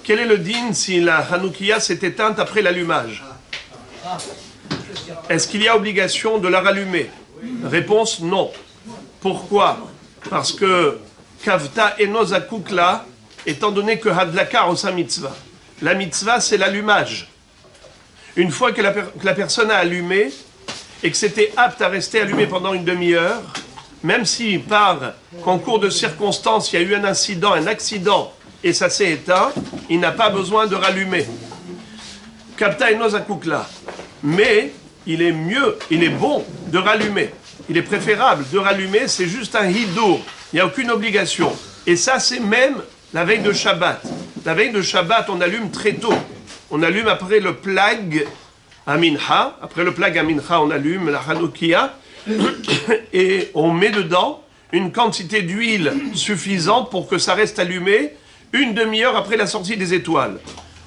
quel est le din si la Hanoukia s'est éteinte après l'allumage? Est-ce qu'il y a obligation de la rallumer? Réponse non. Pourquoi? Parce que Kavta enoza kukla, étant donné que Hadlaka osa mitzvah. La mitzvah, c'est l'allumage. Une fois que la personne a allumé et que c'était apte à rester allumé pendant une demi-heure, même si par concours de circonstances, il y a eu un incident, un accident, et ça s'est éteint, il n'a pas besoin de rallumer. Kapta enoza kukla. Mais il est mieux, il est bon de rallumer. Il est préférable de rallumer, c'est juste un hidour. Il n'y a aucune obligation. Et ça, c'est même la veille de Shabbat. La veille de Shabbat, on allume très tôt. On allume après le plag à Mincha. Après le plag à Mincha, on allume la Hanoukia. Et on met dedans une quantité d'huile suffisante pour que ça reste allumé une demi-heure après la sortie des étoiles.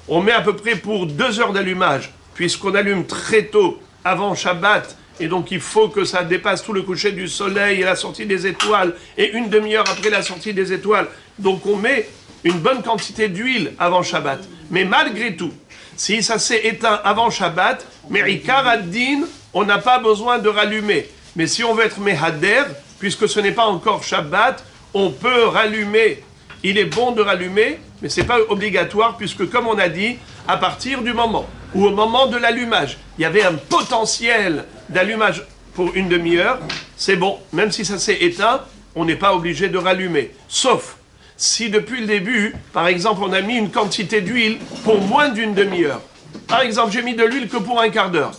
On met à peu près pour 2 heures d'allumage, puisqu'on allume très tôt avant Shabbat. Et donc il faut que ça dépasse tout le coucher du soleil et la sortie des étoiles, et une demi-heure après la sortie des étoiles. Donc on met une bonne quantité d'huile avant Shabbat. Mais malgré tout, si ça s'est éteint avant Shabbat, Merikar ad-din, on n'a pas besoin de rallumer. Mais si on veut être Mehader, puisque ce n'est pas encore Shabbat, on peut rallumer. Il est bon de rallumer, mais ce n'est pas obligatoire, puisque comme on a dit, à partir du moment où au moment de l'allumage, il y avait un potentiel d'allumage pour une demi-heure, c'est bon. Même si ça s'est éteint, on n'est pas obligé de rallumer. Sauf si depuis le début, par exemple, on a mis une quantité d'huile pour moins d'une demi-heure. Par exemple, j'ai mis de l'huile que pour un quart d'heure.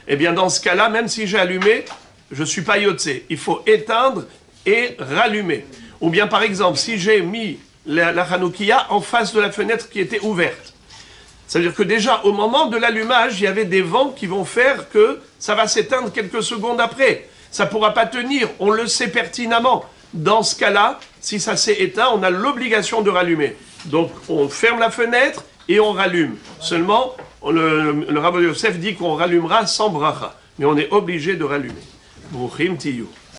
Eh bien, dans ce cas-là, même si j'ai allumé, je ne suis pas yotze. Il faut éteindre et rallumer. Ou bien, par exemple, si j'ai mis la Hanoukia en face de la fenêtre qui était ouverte. C'est-à-dire que déjà, au moment de l'allumage, il y avait des vents qui vont faire que ça va s'éteindre quelques secondes après. Ça ne pourra pas tenir, on le sait pertinemment. Dans ce cas-là, si ça s'est éteint, on a l'obligation de rallumer. Donc, on ferme la fenêtre et on rallume. Seulement, le Rabbi Yosef dit qu'on rallumera sans bracha. Mais on est obligé de rallumer. Bruchim tiyu.